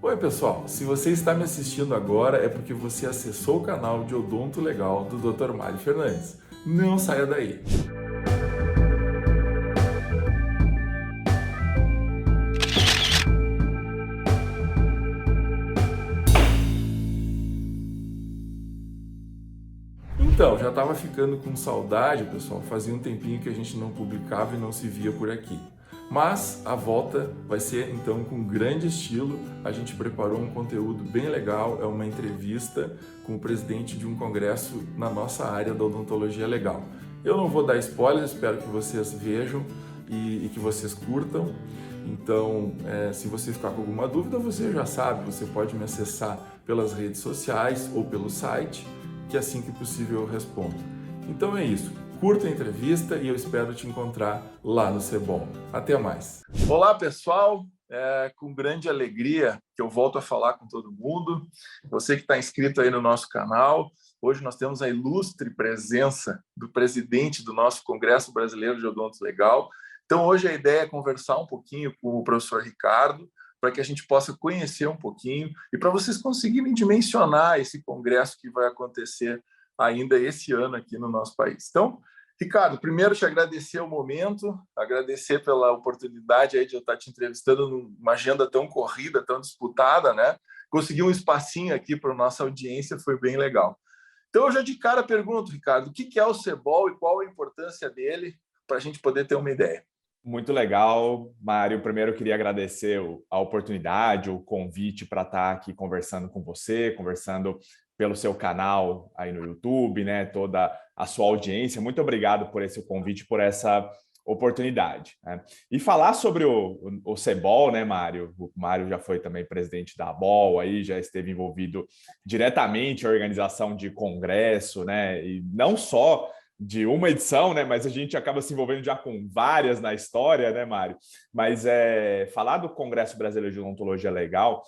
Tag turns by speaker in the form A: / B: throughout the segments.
A: Oi, pessoal. Se você está me assistindo agora é porque você acessou o canal de Odonto Legal do Dr. Mário Fernandes. Não saia daí. Então, já estava ficando com saudade, pessoal. Fazia um tempinho que a gente não publicava e não se via por aqui. Mas a volta vai ser então com grande estilo. A gente preparou um conteúdo bem legal, é uma entrevista com o presidente de um congresso na nossa área da odontologia legal. Eu não vou dar spoilers, espero que vocês vejam e que vocês curtam. Então, se você ficar com alguma dúvida, você já sabe, você pode me acessar pelas redes sociais ou pelo site, que assim que possível eu respondo. Então é isso. Curta a entrevista e eu espero te encontrar lá no Cebol. Até mais. Olá, pessoal. É com grande alegria que eu volto a falar com todo mundo. Você que está inscrito aí no nosso canal. Hoje nós temos a ilustre presença do presidente do nosso Congresso Brasileiro de Odonto Legal. Então, hoje a ideia é conversar um pouquinho com o professor Ricardo, para que a gente possa conhecer um pouquinho e para vocês conseguirem dimensionar esse congresso que vai acontecer ainda esse ano aqui no nosso país. Então, Ricardo, primeiro te agradecer o momento, agradecer pela oportunidade aí de eu estar te entrevistando numa agenda tão corrida, tão disputada, né? Conseguir um espacinho aqui para a nossa audiência foi bem legal. Então, eu já de cara pergunto, Ricardo, o que é o Cebol e qual a importância dele para a gente poder ter uma ideia?
B: Muito legal, Mário. Primeiro, eu queria agradecer a oportunidade, o convite para estar aqui conversando com você, conversando pelo seu canal aí no YouTube, né? Toda a sua audiência. Muito obrigado por esse convite, por essa oportunidade, né? E falar sobre o Cebol, né, Mário? O Mário já foi também presidente da ABOL, aí já esteve envolvido diretamente na organização de congresso, né? E não só de uma edição, né? Mas a gente acaba se envolvendo já com várias na história, né, Mário? Mas falar do Congresso Brasileiro de Odontologia Legal,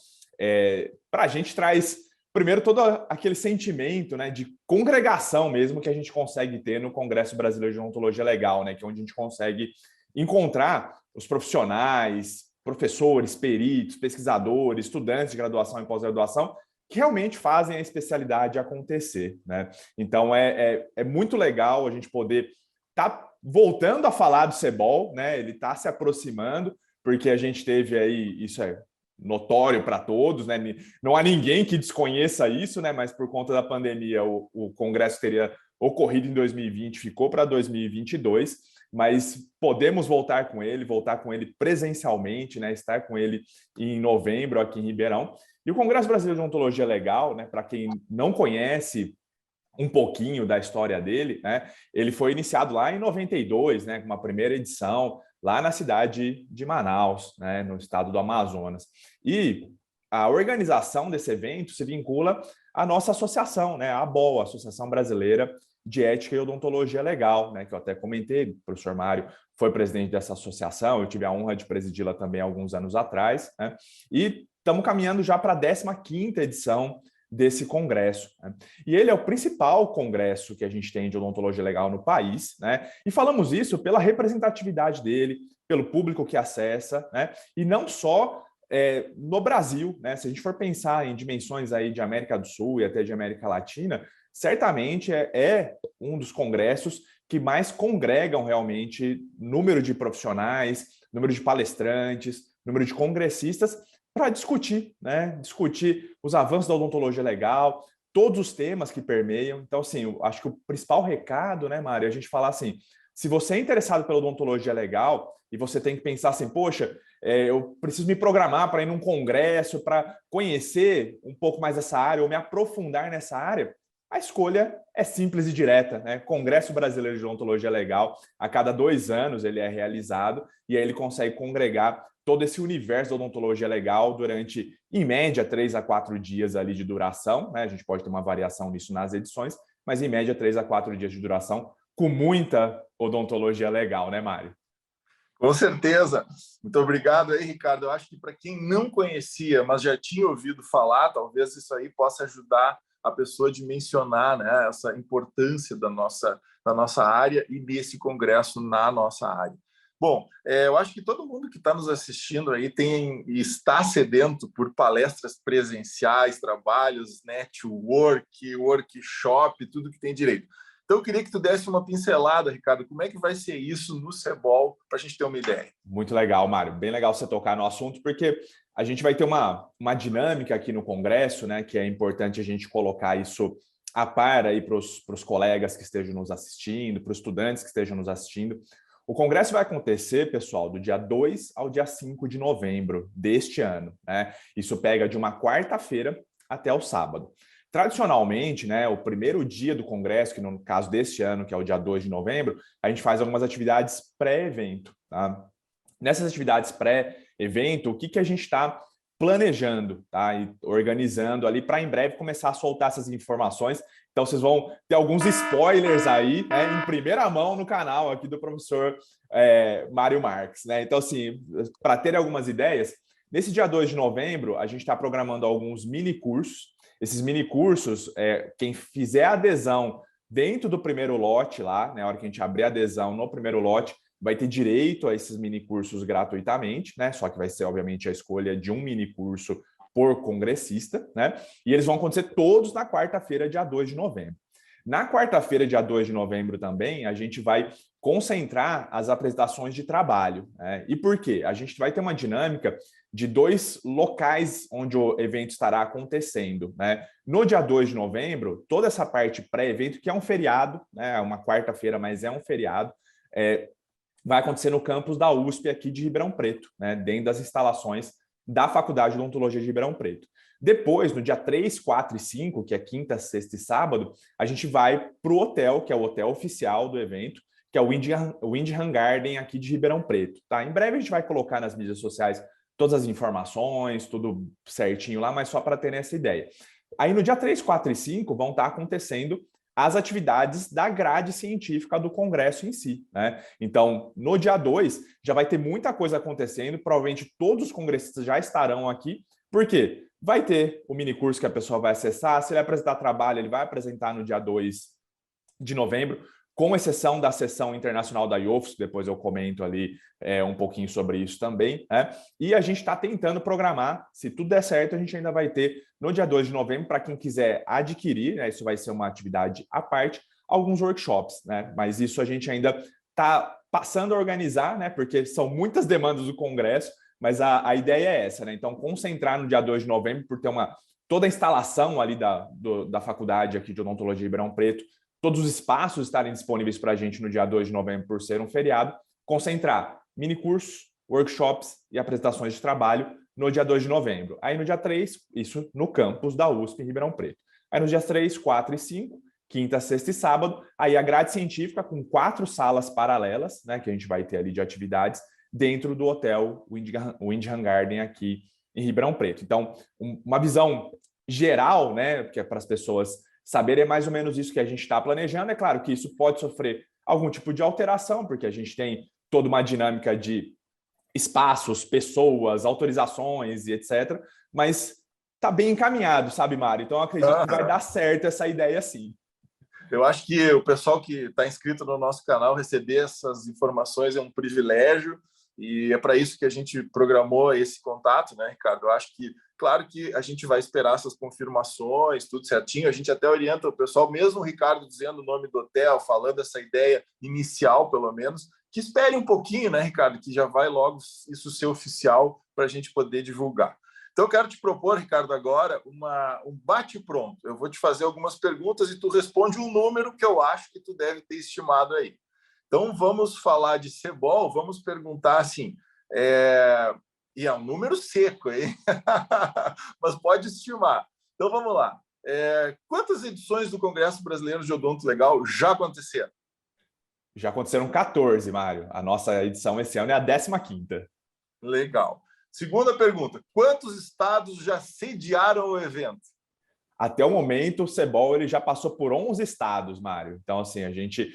B: para a gente traz, primeiro, todo aquele sentimento, né, de congregação mesmo que a gente consegue ter no Congresso Brasileiro de Odontologia Legal, né? Que é onde a gente consegue encontrar os profissionais, professores, peritos, pesquisadores, estudantes de graduação e pós-graduação, que realmente fazem a especialidade acontecer, né? Então, é muito legal a gente poder estar voltando a falar do Cebol, né? Ele está se aproximando, porque a gente teve aí, isso é notório para todos, né? Não há ninguém que desconheça isso, né? Mas por conta da pandemia, o congresso teria ocorrido em 2020, ficou para 2022, mas podemos voltar com ele presencialmente, né? Estar com ele em novembro aqui em Ribeirão. E o Congresso Brasileiro de Odontologia Legal, né, para quem não conhece um pouquinho da história dele, né, ele foi iniciado lá em 92, né, com uma primeira edição lá na cidade de Manaus, né, no estado do Amazonas. E a organização desse evento se vincula à nossa associação, né, a ABOL, Associação Brasileira de Ética e Odontologia Legal, né, que eu até comentei, o professor Mário foi presidente dessa associação, eu tive a honra de presidi-la também há alguns anos atrás, né, e estamos caminhando já para a 15ª edição desse congresso, né? E ele é o principal congresso que a gente tem de odontologia legal no país, né? E falamos isso pela representatividade dele, pelo público que acessa, né? E não só no Brasil, né? Se a gente for pensar em dimensões aí de América do Sul e até de América Latina, certamente é um dos congressos que mais congregam realmente número de profissionais, número de palestrantes, número de congressistas, para discutir, né? Discutir os avanços da odontologia legal, todos os temas que permeiam. Então, assim, eu acho que o principal recado, né, Mário, é a gente falar assim, se você é interessado pela odontologia legal e você tem que pensar assim, poxa, eu preciso me programar para ir num congresso, para conhecer um pouco mais essa área ou me aprofundar nessa área, a escolha é simples e direta, né? Congresso Brasileiro de Odontologia Legal, a cada 2 anos ele é realizado e aí ele consegue congregar todo esse universo da odontologia legal durante, em média, 3 a 4 dias ali de duração, né? A gente pode ter uma variação nisso nas edições, mas em média 3 a 4 dias de duração, com muita odontologia legal, né, Mário?
A: Com certeza. Muito obrigado aí, Ricardo. Eu acho que para quem não conhecia, mas já tinha ouvido falar, talvez isso aí possa ajudar a pessoa a dimensionar, né, essa importância da nossa área e desse congresso na nossa área.
C: Bom, eu acho que todo mundo que está nos assistindo aí está sedento por palestras presenciais, trabalhos, network, workshop, tudo que tem direito. Então, eu queria que tu desse uma pincelada, Ricardo, como é que vai ser isso no CEBOL, para a gente ter uma ideia.
B: Muito legal, Mário. Bem legal você tocar no assunto, porque a gente vai ter uma dinâmica aqui no Congresso, né, que é importante a gente colocar isso a par aí para os colegas que estejam nos assistindo, para os estudantes que estejam nos assistindo. O Congresso vai acontecer, pessoal, do dia 2 ao dia 5 de novembro deste ano, né? Isso pega de uma quarta-feira até o sábado. Tradicionalmente, né, o primeiro dia do Congresso, que no caso deste ano, que é o dia 2 de novembro, a gente faz algumas atividades pré-evento, tá? Nessas atividades pré-evento, o que a gente está planejando, tá? E organizando ali para em breve começar a soltar essas informações. Então, vocês vão ter alguns spoilers aí, né, em primeira mão no canal aqui do professor Mário Marques, né? Então, assim, para ter algumas ideias, nesse dia 2 de novembro, a gente está programando alguns mini cursos. Esses mini cursos, quem fizer a adesão dentro do primeiro lote lá, né, na hora que a gente abrir a adesão no primeiro lote, vai ter direito a esses mini cursos gratuitamente, né? Só que vai ser, obviamente, a escolha de um mini curso por congressista, né? E eles vão acontecer todos na quarta-feira, dia 2 de novembro. Na quarta-feira, dia 2 de novembro também, a gente vai concentrar as apresentações de trabalho, né? E por quê? A gente vai ter uma dinâmica de 2 locais onde o evento estará acontecendo, né? No dia 2 de novembro, toda essa parte pré-evento, que é um feriado, né? É uma quarta-feira, mas é um feriado, vai acontecer no campus da USP aqui de Ribeirão Preto, né? Dentro das instalações da Faculdade de Odontologia de Ribeirão Preto. Depois, no dia 3, 4 e 5, que é quinta, sexta e sábado, a gente vai para o hotel, que é o hotel oficial do evento, que é o Windham Garden aqui de Ribeirão Preto. Tá? Em breve a gente vai colocar nas mídias sociais todas as informações, tudo certinho lá, mas só para ter essa ideia. Aí no dia 3, 4 e 5 vão estar acontecendo as atividades da grade científica do Congresso em si, né? Então, no dia 2, já vai ter muita coisa acontecendo, provavelmente todos os congressistas já estarão aqui, por quê? Vai ter o mini curso que a pessoa vai acessar, se ele apresentar trabalho, ele vai apresentar no dia 2 de novembro, com exceção da sessão internacional da IOFS, depois eu comento ali um pouquinho sobre isso também, né? E a gente está tentando programar, se tudo der certo, a gente ainda vai ter no dia 2 de novembro, para quem quiser adquirir, né? Isso vai ser uma atividade à parte, alguns workshops, né? Mas isso a gente ainda está passando a organizar, né? Porque são muitas demandas do Congresso, mas a ideia é essa, né? Então, concentrar no dia 2 de novembro, por ter toda a instalação ali da faculdade aqui de Odontologia de Ribeirão Preto, todos os espaços estarem disponíveis para a gente no dia 2 de novembro por ser um feriado, concentrar mini cursos, workshops e apresentações de trabalho no dia 2 de novembro. Aí no dia 3, isso no campus da USP em Ribeirão Preto. Aí nos dias 3, 4 e 5, quinta, sexta e sábado, aí a grade científica com 4 salas paralelas, né, que a gente vai ter ali de atividades dentro do hotel Windham Garden aqui em Ribeirão Preto. Então, uma visão geral, né, que é para as pessoas saber é mais ou menos isso que a gente está planejando. É claro que isso pode sofrer algum tipo de alteração, porque a gente tem toda uma dinâmica de espaços, pessoas, autorizações e etc. Mas está bem encaminhado, sabe, Mário? Então, eu acredito que vai dar certo essa ideia sim.
C: Eu acho que o pessoal que está inscrito no nosso canal receber essas informações é um privilégio e é para isso que a gente programou esse contato, né, Ricardo? Eu acho que, claro que a gente vai esperar essas confirmações, tudo certinho, a gente até orienta o pessoal, mesmo o Ricardo dizendo o nome do hotel, falando essa ideia inicial, pelo menos, que espere um pouquinho, né, Ricardo, que já vai logo isso ser oficial para a gente poder divulgar. Então, eu quero te propor, Ricardo, agora um bate-pronto. Eu vou te fazer algumas perguntas e tu responde um número que eu acho que tu deve ter estimado aí. Então, vamos falar de CEBOL, vamos perguntar assim, e é um número seco, hein? Mas pode estimar. Então, vamos lá. Quantas edições do Congresso Brasileiro de Odonto Legal já aconteceram?
B: Já aconteceram 14, Mário. A nossa edição esse ano é a 15ª.
C: Legal. Segunda pergunta, quantos estados já sediaram o evento?
B: Até o momento, o CEBOL ele já passou por 11 estados, Mário. Então, assim, a gente...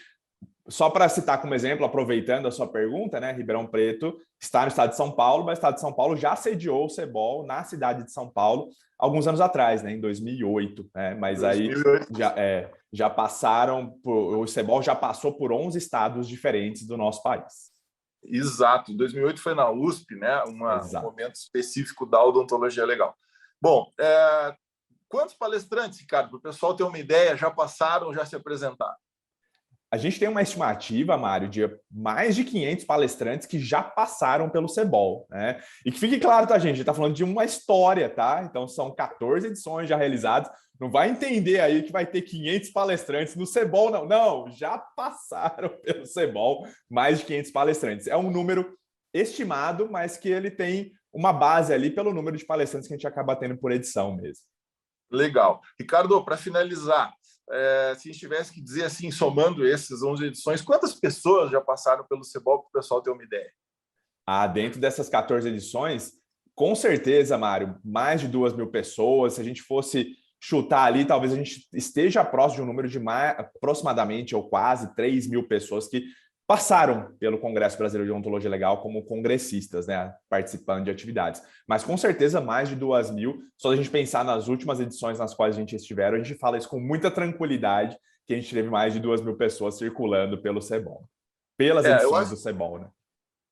B: Só para citar como exemplo, aproveitando a sua pergunta, né? Ribeirão Preto está no estado de São Paulo, mas o estado de São Paulo já sediou o CEBOL na cidade de São Paulo alguns anos atrás, né? Em 2008. Né? Mas 2008. Aí já passaram... O CEBOL já passou por 11 estados diferentes do nosso país.
C: Exato, 2008 foi na USP, né? Um
B: Exato.
C: momento específico da odontologia legal. Bom, quantos palestrantes, Ricardo, para o pessoal ter uma ideia, já passaram, já se apresentaram?
B: A gente tem uma estimativa, Mário, de mais de 500 palestrantes que já passaram pelo CEBOL, né? E que fique claro, tá, gente? A gente está falando de uma história, tá? Então, são 14 edições já realizadas. Não vai entender aí que vai ter 500 palestrantes no CEBOL, não. Não, já passaram pelo CEBOL mais de 500 palestrantes. É um número estimado, mas que ele tem uma base ali pelo número de palestrantes que a gente acaba tendo por edição mesmo.
C: Legal. Ricardo, para finalizar, se a gente tivesse que dizer assim, somando essas 11 edições, quantas pessoas já passaram pelo CEBOL para o pessoal ter uma ideia?
B: Dentro dessas 14 edições, com certeza, Mário, mais de 2.000 pessoas. Se a gente fosse chutar ali, talvez a gente esteja próximo de um número de aproximadamente ou quase 3.000 pessoas que passaram pelo Congresso Brasileiro de Odontologia Legal como congressistas, né, participando de atividades. Mas com certeza mais de 2.000. Só a gente pensar nas últimas edições nas quais a gente estiveram, a gente fala isso com muita tranquilidade, que a gente teve mais de 2.000 pessoas circulando pelo CEBOL. Pelas edições do CEBOL, né?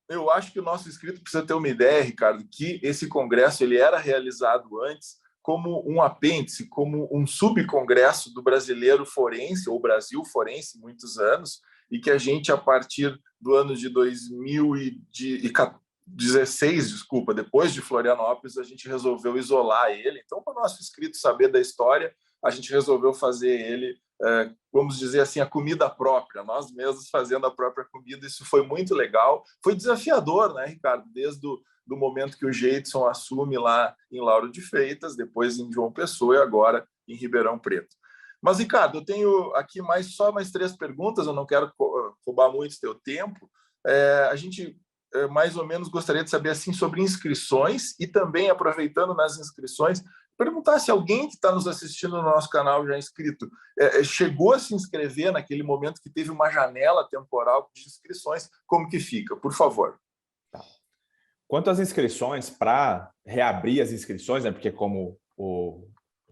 C: Eu acho que o nosso inscrito precisa ter uma ideia, Ricardo, que esse congresso ele era realizado antes como um apêndice, como um subcongresso do brasileiro forense, ou Brasil forense, muitos anos, e que a gente, a partir do ano de 2016, desculpa, depois de Florianópolis, a gente resolveu isolar ele. Então, para o nosso inscrito saber da história, a gente resolveu fazer ele, vamos dizer assim, a comida própria, nós mesmos fazendo a própria comida. Isso foi muito legal. Foi desafiador, né, Ricardo? Desde do momento que o Jeidson assume lá em Lauro de Freitas, depois em João Pessoa e agora em Ribeirão Preto. Mas, Ricardo, eu tenho aqui só mais 3 perguntas, eu não quero roubar muito teu tempo. A gente mais ou menos gostaria de saber assim sobre inscrições e também, aproveitando nas inscrições, perguntar se alguém que está nos assistindo no nosso canal já inscrito chegou a se inscrever naquele momento que teve uma janela temporal de inscrições, como que fica? Por favor.
B: Quanto às inscrições, para reabrir as inscrições, né, porque como o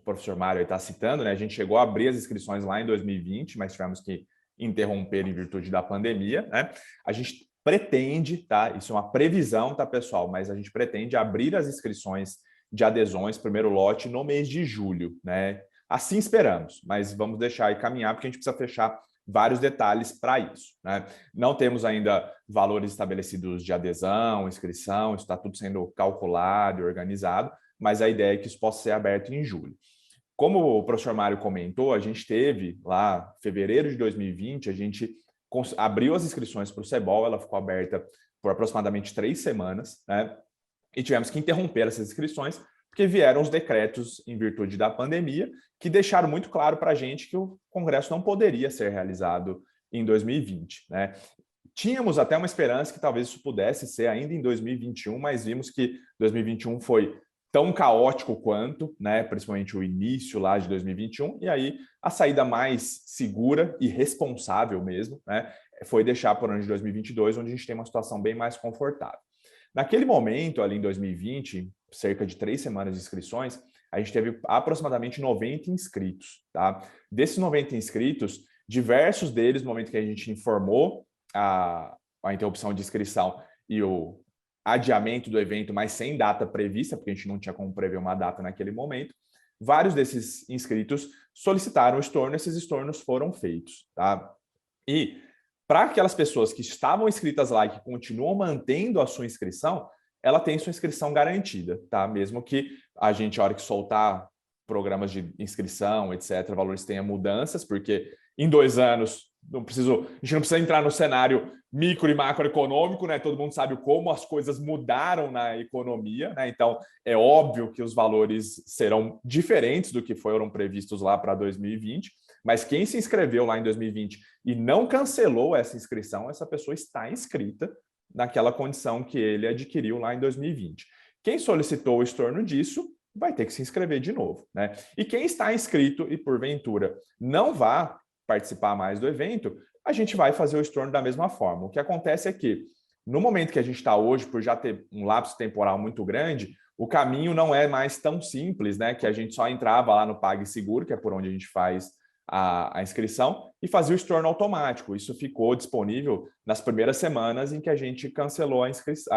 B: professor Mário está citando, né, a gente chegou a abrir as inscrições lá em 2020, mas tivemos que interromper em virtude da pandemia, né? A gente pretende, tá? Isso é uma previsão, tá, pessoal? Mas a gente pretende abrir as inscrições de adesões, primeiro lote, no mês de julho, né? Assim esperamos, mas vamos deixar aí caminhar, porque a gente precisa fechar vários detalhes para isso, né? Não temos ainda valores estabelecidos de adesão, inscrição, isso está tudo sendo calculado e organizado, mas a ideia é que isso possa ser aberto em julho. Como o professor Mário comentou, a gente teve lá, em fevereiro de 2020, a gente abriu as inscrições para o CEBOL, ela ficou aberta por aproximadamente 3 semanas, né? E tivemos que interromper essas inscrições, porque vieram os decretos em virtude da pandemia, que deixaram muito claro para a gente que o Congresso não poderia ser realizado em 2020, né? Tínhamos até uma esperança que talvez isso pudesse ser ainda em 2021, mas vimos que 2021 foi tão caótico quanto, né? Principalmente o início lá de 2021, e aí a saída mais segura e responsável mesmo, né, foi deixar por ano de 2022, onde a gente tem uma situação bem mais confortável. Naquele momento, ali em 2020, cerca de 3 semanas de inscrições, a gente teve aproximadamente 90 inscritos, tá? Desses 90 inscritos, diversos deles, no momento que a gente informou a interrupção de inscrição e o adiamento do evento, mas sem data prevista, porque a gente não tinha como prever uma data naquele momento, vários desses inscritos solicitaram o estorno, esses estornos foram feitos, tá? E para aquelas pessoas que estavam inscritas lá e que continuam mantendo a sua inscrição, ela tem sua inscrição garantida, tá? Mesmo que a gente, a hora que soltar programas de inscrição, etc., valores tenha mudanças, porque em 2 anos a gente não precisa entrar no cenário micro e macroeconômico, né? Todo mundo sabe como as coisas mudaram na economia, né? Então é óbvio que os valores serão diferentes do que foram previstos lá para 2020, mas quem se inscreveu lá em 2020 e não cancelou essa inscrição, essa pessoa está inscrita naquela condição que ele adquiriu lá em 2020. Quem solicitou o estorno disso vai ter que se inscrever de novo, né? E quem está inscrito e porventura não vá participar mais do evento, a gente vai fazer o estorno da mesma forma. O que acontece é que, no momento que a gente está hoje, por já ter um lapso temporal muito grande, o caminho não é mais tão simples, né? Que a gente só entrava lá no PagSeguro, que é por onde a gente faz a inscrição e fazia o estorno automático. Isso ficou disponível nas primeiras semanas em que a gente cancelou a inscrição,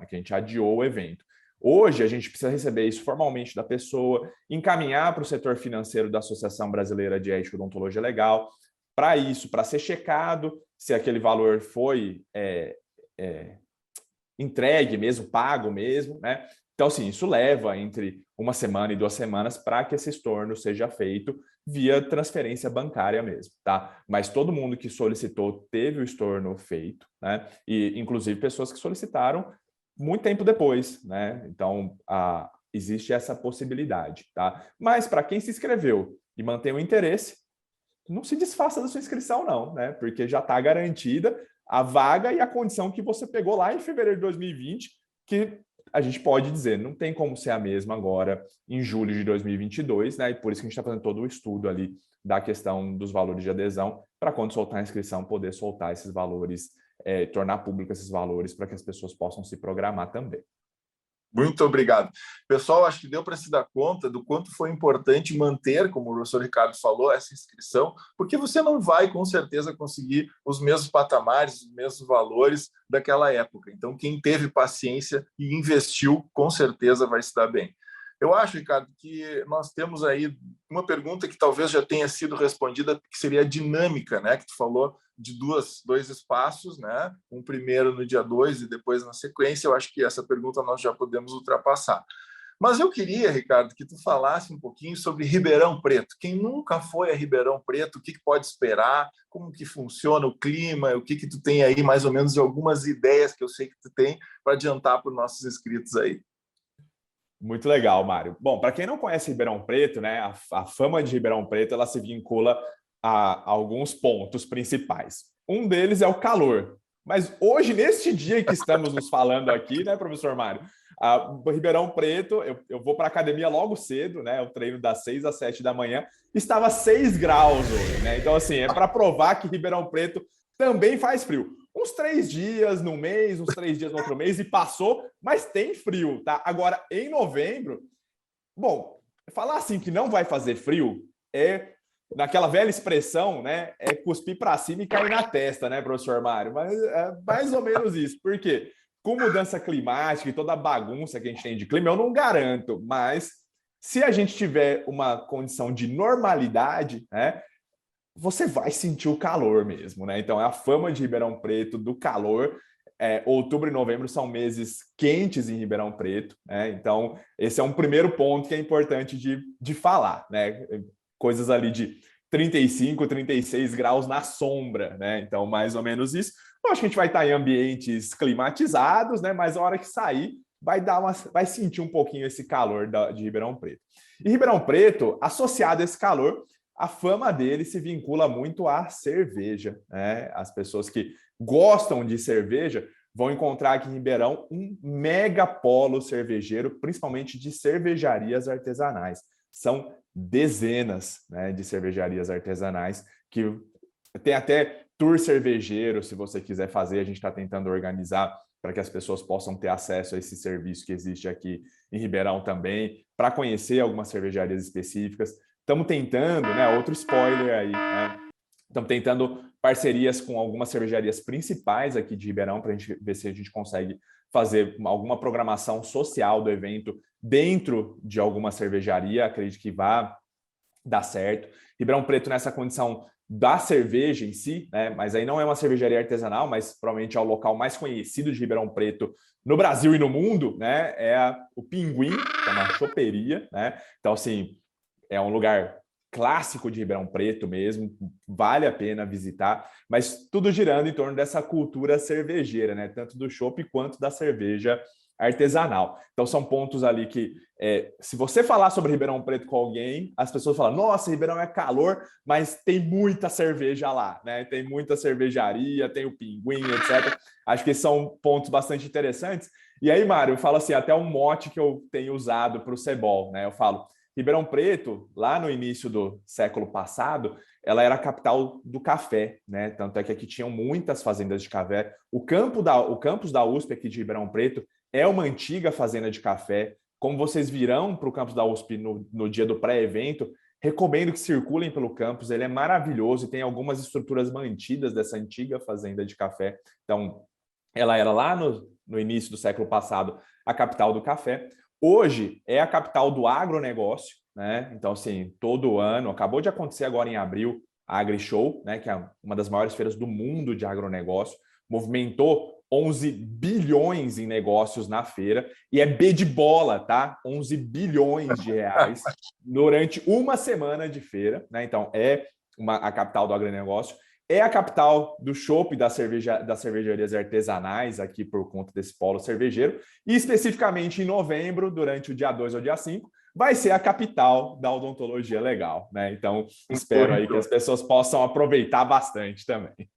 B: que a gente adiou o evento. Hoje, a gente precisa receber isso formalmente da pessoa, encaminhar para o setor financeiro da Associação Brasileira de Ética e Odontologia Legal, para isso, para ser checado se aquele valor foi entregue mesmo, pago mesmo, né? Então, assim, isso leva entre 1 semana e 2 semanas para que esse estorno seja feito via transferência bancária mesmo, tá? Mas todo mundo que solicitou teve o estorno feito, né? E, inclusive, pessoas que solicitaram muito tempo depois, né? Então, existe essa possibilidade, tá? Mas para quem se inscreveu e mantém o interesse, não se desfaça da sua inscrição, não, né? Porque já está garantida a vaga e a condição que você pegou lá em fevereiro de 2020, que a gente pode dizer, não tem como ser a mesma agora em julho de 2022, né? E por isso que a gente está fazendo todo o estudo ali da questão dos valores de adesão, para quando soltar a inscrição, poder soltar esses valores, tornar público esses valores para que as pessoas possam se programar também.
C: Muito obrigado. Pessoal, acho que deu para se dar conta do quanto foi importante manter, como o professor Ricardo falou, essa inscrição, porque você não vai, com certeza, conseguir os mesmos patamares, os mesmos valores daquela época. Então, quem teve paciência e investiu, com certeza vai se dar bem. Eu acho, Ricardo, que nós temos aí uma pergunta que talvez já tenha sido respondida, que seria a dinâmica, né? Que tu falou de dois espaços, né? Um primeiro no dia 2 e depois na sequência. Eu acho que essa pergunta nós já podemos ultrapassar. Mas eu queria, Ricardo, que tu falasse um pouquinho sobre Ribeirão Preto. Quem nunca foi a Ribeirão Preto, o que pode esperar, como que funciona o clima, o que tu tem aí, mais ou menos, de algumas ideias que eu sei que tu tem para adiantar para os nossos inscritos aí.
B: Muito legal, Mário. Bom, para quem não conhece Ribeirão Preto, né, a fama de Ribeirão Preto ela se vincula a alguns pontos principais. Um deles é o calor. Mas hoje, neste dia que estamos nos falando aqui, né, professor Mário, Ribeirão Preto, eu vou para a academia logo cedo, né, eu treino das 6 às 7 da manhã, estava 6 graus hoje, né? Então, assim, é para provar que Ribeirão Preto também faz frio. Uns 3 dias no mês, uns 3 dias no outro mês e passou, mas tem frio, tá? Agora, em novembro, bom, falar assim que não vai fazer frio é, naquela velha expressão, né? É cuspir para cima e cair na testa, né, professor Mário? Mas é mais ou menos isso. Por quê? Com mudança climática e toda a bagunça que a gente tem de clima, eu não garanto, mas se a gente tiver uma condição de normalidade, né? Você vai sentir o calor mesmo, né? Então, é a fama de Ribeirão Preto do calor. Outubro e novembro são meses quentes em Ribeirão Preto, né? Então, esse é um primeiro ponto que é importante de falar, né? Coisas ali de 35, 36 graus na sombra, né? Então, mais ou menos isso. Eu acho que a gente vai estar em ambientes climatizados, né? Mas a hora que sair, vai sentir um pouquinho esse calor de Ribeirão Preto. E Ribeirão Preto, associado a esse calor, a fama dele se vincula muito à cerveja, né? As pessoas que gostam de cerveja vão encontrar aqui em Ribeirão um mega polo cervejeiro, principalmente de cervejarias artesanais. São dezenas, né, de cervejarias artesanais que tem até tour cervejeiro, se você quiser fazer, a gente está tentando organizar para que as pessoas possam ter acesso a esse serviço que existe aqui em Ribeirão também, para conhecer algumas cervejarias específicas. Estamos tentando, né? Outro spoiler aí, né? Estamos tentando parcerias com algumas cervejarias principais aqui de Ribeirão para a gente ver se a gente consegue fazer alguma programação social do evento dentro de alguma cervejaria. Acredito que vai dar certo. Ribeirão Preto nessa condição da cerveja em si, né? Mas aí não é uma cervejaria artesanal, mas provavelmente é o local mais conhecido de Ribeirão Preto no Brasil e no mundo, né? É o Pinguim, que é uma choperia, né? Então, assim, é um lugar clássico de Ribeirão Preto mesmo, vale a pena visitar, mas tudo girando em torno dessa cultura cervejeira, né? Tanto do chopp quanto da cerveja artesanal. Então são pontos ali que, se você falar sobre Ribeirão Preto com alguém, as pessoas falam, nossa, Ribeirão é calor, mas tem muita cerveja lá, né? Tem muita cervejaria, tem o Pinguim, etc. Acho que são pontos bastante interessantes. E aí, Mário, eu falo assim, até um mote que eu tenho usado para o Cebol, né? Eu falo, Ribeirão Preto, lá no início do século passado, ela era a capital do café, né? Tanto é que aqui tinham muitas fazendas de café. O campus da USP aqui de Ribeirão Preto é uma antiga fazenda de café. Como vocês virão para o campus da USP no dia do pré-evento, Recomendo que circulem pelo campus, ele é maravilhoso e tem algumas estruturas mantidas dessa antiga fazenda de café. Então, ela era lá no início do século passado a capital do café. Hoje é a capital do agronegócio, né? Então, assim, todo ano, acabou de acontecer agora em abril, a AgriShow, né? Que é uma das maiores feiras do mundo de agronegócio, movimentou 11 bilhões em negócios na feira, e é B de bola, tá? 11 bilhões de reais durante uma semana de feira, né? Então, a capital do agronegócio, é a capital do chopp das cervejarias artesanais, aqui por conta desse polo cervejeiro, e especificamente em novembro, durante o dia 2 ao dia 5, vai ser a capital da odontologia legal, né? Então, espero aí que as pessoas possam aproveitar bastante também.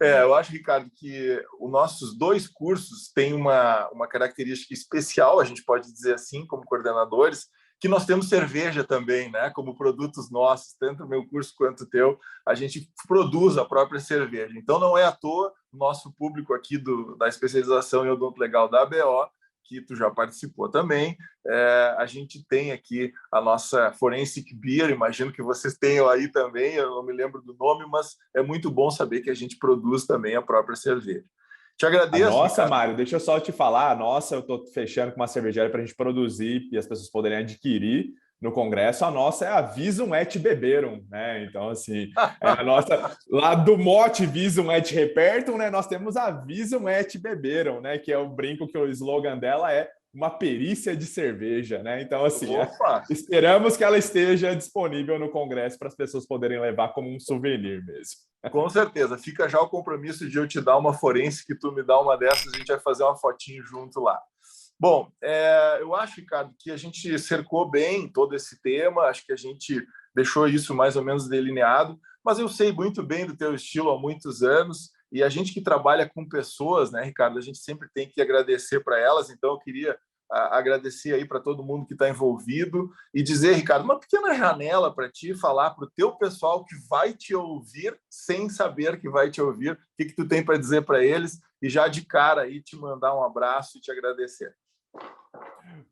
C: Eu acho, Ricardo, que os nossos 2 cursos têm uma característica especial, a gente pode dizer assim, como coordenadores, que nós temos cerveja também, né? Como produtos nossos, tanto o meu curso quanto o teu, a gente produz a própria cerveja. Então, não é à toa o nosso público aqui da especialização em odonto legal da ABO, que tu já participou também, a gente tem aqui a nossa Forensic Beer, imagino que vocês tenham aí também, eu não me lembro do nome, mas é muito bom saber que a gente produz também a própria cerveja. Te agradeço.
B: Nossa, Mário, deixa eu só te falar, nossa, eu estou fechando com uma cervejaria para a gente produzir e as pessoas poderem adquirir no congresso. A nossa é a Visum et Beberum, né? Então, assim, a nossa, lá do mote Visum et Repertum, né? Nós temos a Visum et Beberum, né? Que é o brinco que o slogan dela é uma perícia de cerveja, né? Então, assim, esperamos que ela esteja disponível no congresso para as pessoas poderem levar como um souvenir mesmo.
C: Com certeza. Fica já o compromisso de eu te dar uma forense, que tu me dá uma dessas, a gente vai fazer uma fotinho junto lá. Bom, eu acho, Ricardo, que a gente cercou bem todo esse tema, acho que a gente deixou isso mais ou menos delineado, mas eu sei muito bem do teu estilo há muitos anos, e a gente que trabalha com pessoas, né, Ricardo, a gente sempre tem que agradecer para elas, então eu queria agradecer aí para todo mundo que está envolvido e dizer, Ricardo, uma pequena janela para ti falar para o teu pessoal que vai te ouvir sem saber que vai te ouvir, o que tu tem para dizer para eles, e já de cara aí te mandar um abraço e te agradecer.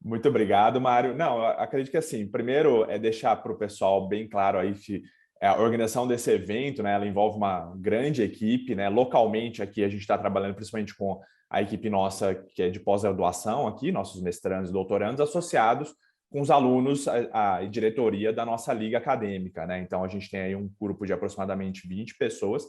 B: Muito obrigado, Mário. Não, acredito que assim, primeiro é deixar para o pessoal bem claro aí que a organização desse evento, né, ela envolve uma grande equipe, né? Localmente aqui a gente está trabalhando principalmente com a equipe nossa que é de pós-graduação aqui, nossos mestrandos e doutorandos associados com os alunos, a diretoria da nossa liga acadêmica, né? Então a gente tem aí um grupo de aproximadamente 20 pessoas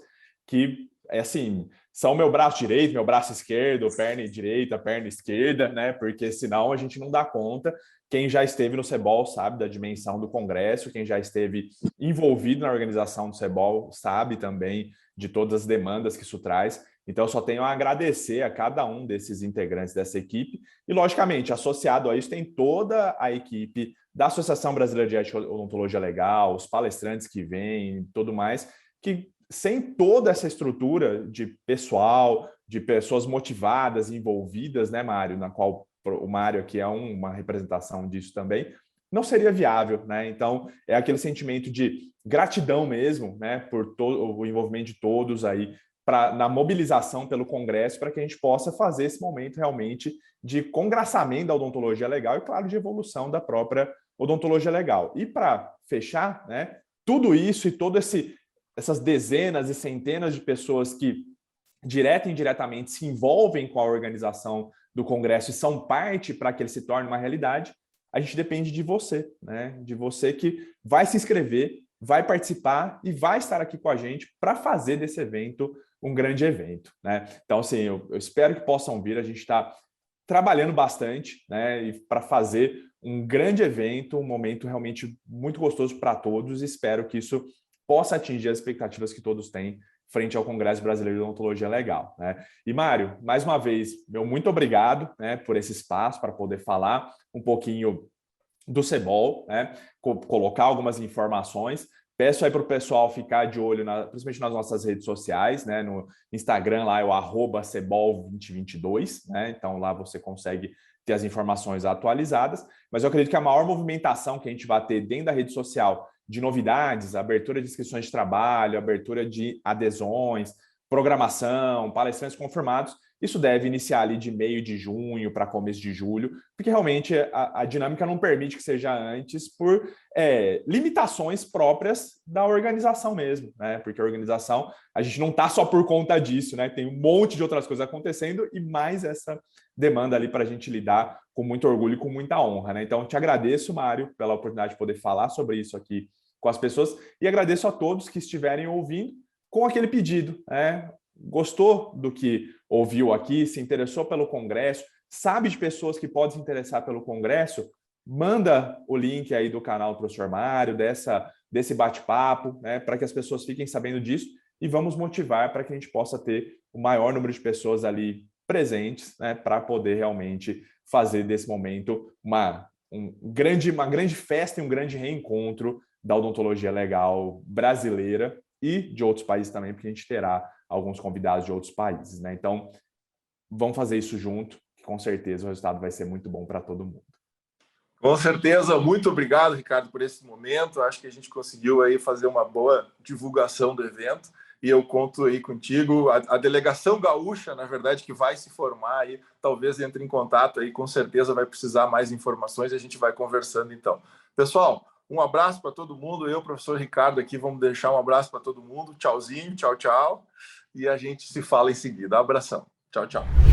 B: que, assim, são meu braço direito, meu braço esquerdo, perna direita, perna esquerda, né? Porque senão a gente não dá conta. Quem já esteve no CEBOL sabe da dimensão do congresso, quem já esteve envolvido na organização do CEBOL sabe também de todas as demandas que isso traz. Então, eu só tenho a agradecer a cada um desses integrantes dessa equipe. E, logicamente, associado a isso, tem toda a equipe da Associação Brasileira de Ética e Odontologia Legal, os palestrantes que vêm, tudo mais, que sem toda essa estrutura de pessoal, de pessoas motivadas, envolvidas, né, Mário, na qual o Mário aqui é uma representação disso também, não seria viável, né? Então, é aquele sentimento de gratidão mesmo, né, por todo o envolvimento de todos aí, na mobilização pelo Congresso, para que a gente possa fazer esse momento realmente de congraçamento da odontologia legal e, claro, de evolução da própria odontologia legal. E para fechar, né, tudo isso e essas dezenas e centenas de pessoas que direta e indiretamente se envolvem com a organização do Congresso e são parte para que ele se torne uma realidade, a gente depende de você, né? De você que vai se inscrever, vai participar e vai estar aqui com a gente para fazer desse evento um grande evento, né? Então, assim, eu espero que possam vir, a gente está trabalhando bastante, né, para fazer um grande evento, um momento realmente muito gostoso para todos, e espero que isso possa atingir as expectativas que todos têm frente ao Congresso Brasileiro de Odontologia Legal, né? E, Mário, mais uma vez, meu muito obrigado, né, por esse espaço para poder falar um pouquinho do CEBOL, né, colocar algumas informações. Peço aí para o pessoal ficar de olho, principalmente nas nossas redes sociais, né? No Instagram lá é o @cebol2022, né? Então lá você consegue ter as informações atualizadas. Mas eu acredito que a maior movimentação que a gente vai ter dentro da rede social de novidades, abertura de inscrições de trabalho, abertura de adesões, programação, palestrantes confirmados, Isso deve iniciar ali de meio de junho para começo de julho, porque realmente a dinâmica não permite que seja antes por limitações próprias da organização mesmo, né? Porque a organização, a gente não está só por conta disso, né? Tem um monte de outras coisas acontecendo e mais essa demanda ali para a gente lidar com muito orgulho e com muita honra, né? Então, te agradeço, Mário, pela oportunidade de poder falar sobre isso aqui com as pessoas e agradeço a todos que estiverem ouvindo com aquele pedido, né? Gostou do que ouviu aqui, se interessou pelo Congresso, sabe de pessoas que podem se interessar pelo Congresso, manda o link aí do canal do Professor Mário, desse bate-papo, né, para que as pessoas fiquem sabendo disso e vamos motivar para que a gente possa ter o maior número de pessoas ali presentes, né, para poder realmente fazer desse momento uma grande festa e um grande reencontro da odontologia legal brasileira e de outros países também, porque a gente terá alguns convidados de outros países, né? Então, vamos fazer isso junto, que com certeza o resultado vai ser muito bom para todo mundo.
C: Com certeza, muito obrigado, Ricardo, por esse momento. Acho que a gente conseguiu aí fazer uma boa divulgação do evento e eu conto aí contigo. A delegação gaúcha, na verdade, que vai se formar aí, talvez entre em contato aí, com certeza vai precisar mais informações e a gente vai conversando então. Pessoal, um abraço para todo mundo. Eu, professor Ricardo, aqui vamos deixar um abraço para todo mundo. Tchauzinho, tchau, tchau. E a gente se fala em seguida. Um abração. Tchau, tchau.